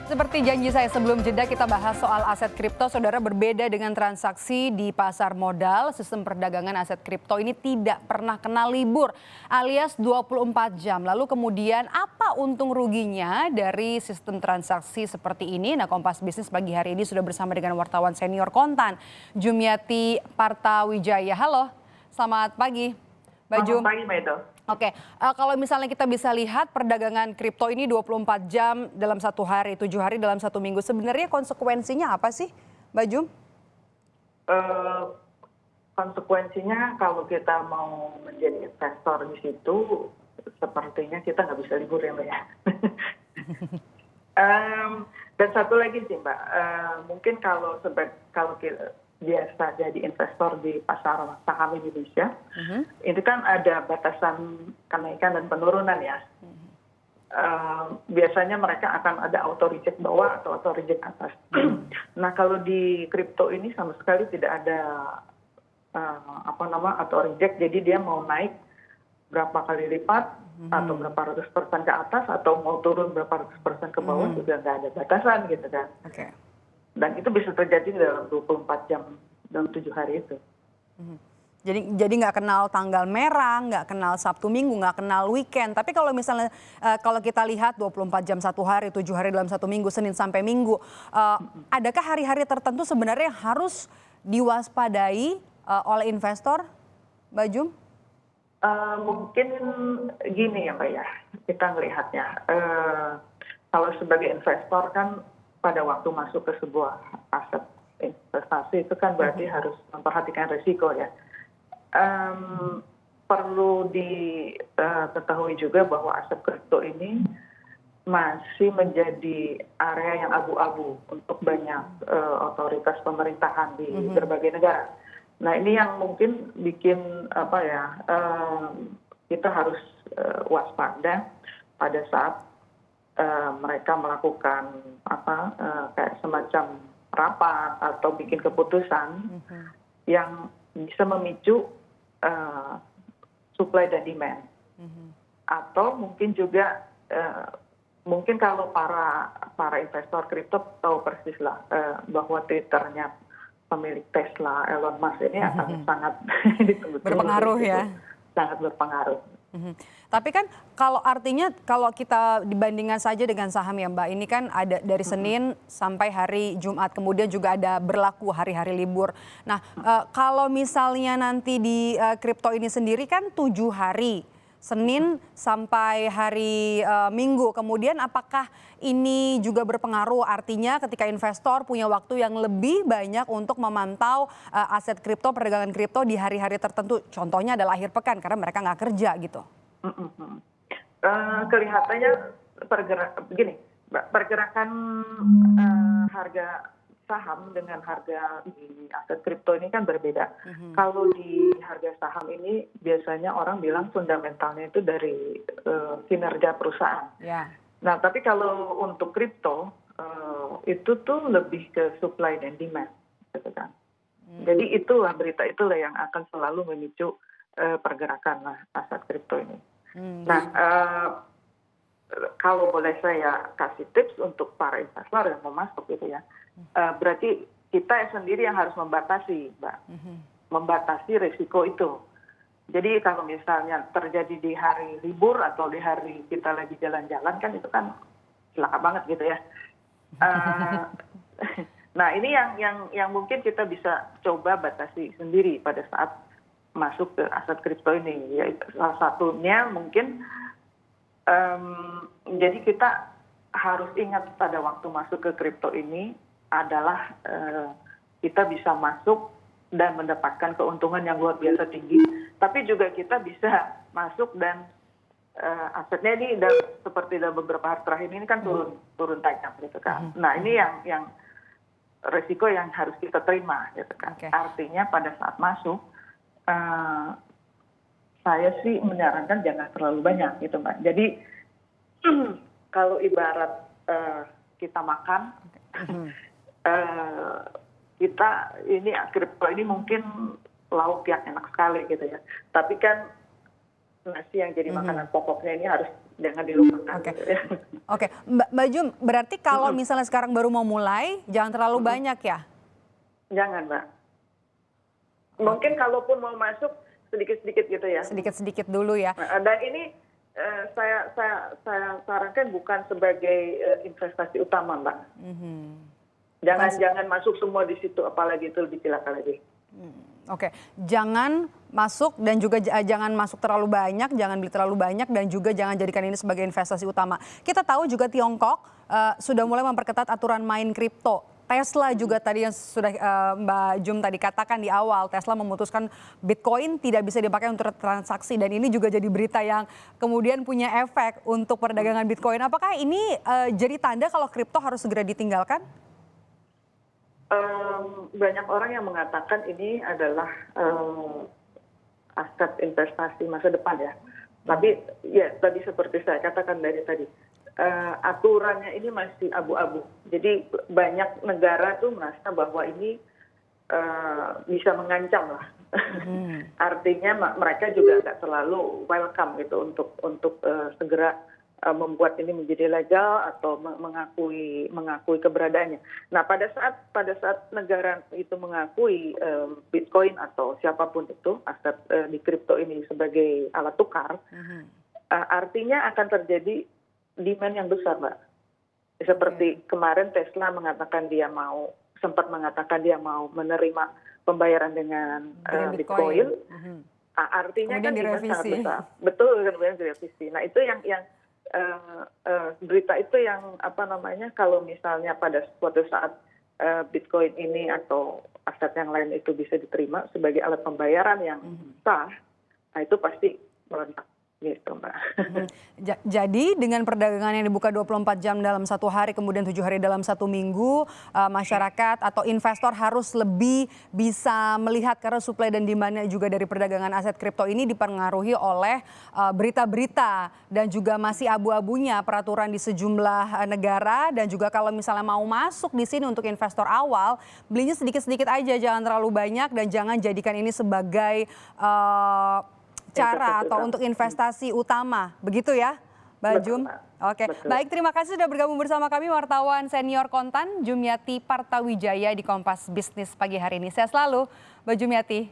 Seperti janji saya sebelum jeda kita bahas soal aset kripto, saudara, berbeda dengan transaksi di pasar modal, sistem perdagangan aset kripto ini tidak pernah kena libur alias 24 jam. Lalu kemudian apa untung ruginya dari sistem transaksi seperti ini? Nah, Kompas Bisnis pagi hari ini sudah bersama dengan wartawan senior Kontan, Jumiati Partawijaya. Halo, selamat pagi, Mbak Jum. Selamat pagi, Mbak Edo. Oke, kalau misalnya kita bisa lihat perdagangan kripto ini 24 jam dalam satu hari, 7 hari dalam satu minggu. Sebenarnya konsekuensinya apa sih, Mbak Jum? Konsekuensinya kalau kita mau menjadi investor di situ, sepertinya kita nggak bisa libur ya, Mbak ya. Dan satu lagi sih, Mbak, mungkin kalau kita biasa jadi investor di pasar saham Indonesia, itu kan ada batasan kenaikan dan penurunan ya. Biasanya mereka akan ada auto reject bawah atau auto reject atas. Nah, kalau di kripto ini sama sekali tidak ada auto reject, jadi dia mau naik berapa kali lipat atau berapa ratus persen ke atas atau mau turun berapa ratus persen ke bawah juga nggak ada batasan gitu kan. Oke. Dan itu bisa terjadi dalam 24 jam dalam 7 hari itu. Jadi nggak kenal tanggal merah, nggak kenal Sabtu Minggu, nggak kenal weekend. Tapi kalau misalnya kalau kita lihat 24 jam satu hari, 7 hari dalam satu minggu, Senin sampai Minggu, adakah hari-hari tertentu sebenarnya harus diwaspadai oleh investor, Mbak Jum? Mungkin gini ya, Mbak ya, kita melihatnya. Kalau sebagai investor kan pada waktu masuk ke sebuah aset investasi itu kan berarti harus memperhatikan risiko ya. Perlu diketahui juga bahwa aset kripto ini masih menjadi area yang abu-abu untuk banyak otoritas pemerintahan di berbagai negara. Nah, ini yang mungkin bikin kita harus waspada pada saat mereka melakukan kayak semacam rapat atau bikin keputusan yang bisa memicu supply dan demand. Atau mungkin juga mungkin kalau para investor kripto tahu persis lah bahwa Twitternya pemilik Tesla, Elon Musk ini akan sangat berpengaruh ya. Sangat berpengaruh. Tapi kan kalau artinya kalau kita dibandingkan saja dengan saham ya Mbak, ini kan ada dari Senin sampai hari Jumat, kemudian juga ada berlaku hari-hari libur. Nah, kalau misalnya nanti di kripto ini sendiri kan 7 hari, Senin sampai hari Minggu. Kemudian apakah ini juga berpengaruh, artinya ketika investor punya waktu yang lebih banyak untuk memantau aset kripto, perdagangan kripto di hari-hari tertentu. Contohnya adalah akhir pekan karena mereka nggak kerja gitu. Kelihatannya pergerakan harga saham dengan harga di aset kripto ini kan berbeda. Kalau di harga saham ini biasanya orang bilang fundamentalnya itu dari kinerja perusahaan. Yeah. Nah, tapi kalau untuk kripto itu tuh lebih ke supply dan demand, gitu kan. Jadi berita itulah yang akan selalu memicu pergerakan aset kripto ini. Nah, kalau boleh saya kasih tips untuk para investor yang mau masuk gitu ya, berarti kita sendiri yang harus membatasi, Mbak, membatasi risiko itu. Jadi kalau misalnya terjadi di hari libur atau di hari kita lagi jalan-jalan kan itu kan celaka banget gitu ya. Nah, ini yang mungkin kita bisa coba batasi sendiri pada saat masuk ke aset kripto ini. Yaitu salah satunya mungkin jadi kita harus ingat pada waktu masuk ke kripto ini adalah kita bisa masuk dan mendapatkan keuntungan yang luar biasa tinggi, tapi juga kita bisa masuk dan asetnya ini seperti dalam beberapa hari terakhir ini kan turun tajam gitu kan. Nah, ini yang resiko yang harus kita terima gitu kan. Okay. Artinya pada saat masuk saya sih menyarankan jangan terlalu banyak gitu Mbak. Jadi kalau ibarat kita makan, kita ini kripto ini mungkin lauk yang enak sekali gitu ya. Tapi kan nasi yang jadi makanan pokoknya ini harus jangan dilupakan. Oke. Gitu ya. Oke, Mbak Jum, berarti kalau misalnya sekarang baru mau mulai, jangan terlalu banyak ya? Jangan, Mbak. Mungkin kalaupun mau masuk sedikit-sedikit gitu ya. Sedikit-sedikit dulu ya. Nah, dan ini saya sarankan bukan sebagai investasi utama, Mbak. Jangan masuk semua di situ, apalagi itu lebih celaka lagi. Oke, jangan masuk dan juga jangan masuk terlalu banyak, jangan beli terlalu banyak dan juga jangan jadikan ini sebagai investasi utama. Kita tahu juga Tiongkok sudah mulai memperketat aturan main kripto. Tesla juga tadi yang sudah Mbak Jum tadi katakan di awal, Tesla memutuskan Bitcoin tidak bisa dipakai untuk transaksi dan ini juga jadi berita yang kemudian punya efek untuk perdagangan Bitcoin. Apakah ini jadi tanda kalau kripto harus segera ditinggalkan? Banyak orang yang mengatakan ini adalah aset investasi masa depan ya. Tapi ya tadi seperti saya katakan dari tadi, aturannya ini masih abu-abu. Jadi banyak negara tuh merasa bahwa ini bisa mengancam lah. Artinya mereka juga nggak terlalu welcome gitu untuk segera membuat ini menjadi legal atau mengakui keberadaannya. Nah, pada saat negara itu mengakui Bitcoin atau siapapun itu aset di kripto ini sebagai alat tukar, artinya akan terjadi demand yang besar, Mbak. Seperti kemarin Tesla sempat mengatakan dia mau menerima pembayaran dengan Bitcoin. Artinya kemudian kan demand sangat direvisi. besar. Betul, kemudian direvisi. Nah, itu yang berita itu yang kalau misalnya pada suatu saat Bitcoin ini atau aset yang lain itu bisa diterima sebagai alat pembayaran yang sah, nah itu pasti meledak gitu, Mbak. Jadi dengan perdagangan yang dibuka 24 jam dalam satu hari, kemudian 7 hari dalam satu minggu, masyarakat atau investor harus lebih bisa melihat karena supply dan demand-nya juga dari perdagangan aset kripto ini dipengaruhi oleh berita-berita dan juga masih abu-abunya peraturan di sejumlah negara dan juga kalau misalnya mau masuk di sini untuk investor awal, belinya sedikit-sedikit aja, jangan terlalu banyak dan jangan jadikan ini sebagai cara atau untuk investasi utama, begitu ya, Mbak Jum? Oke, baik, terima kasih sudah bergabung bersama kami wartawan senior Kontan Jumyati Partawijaya di Kompas Bisnis pagi hari ini. Sehat selalu, Mbak Jumyati.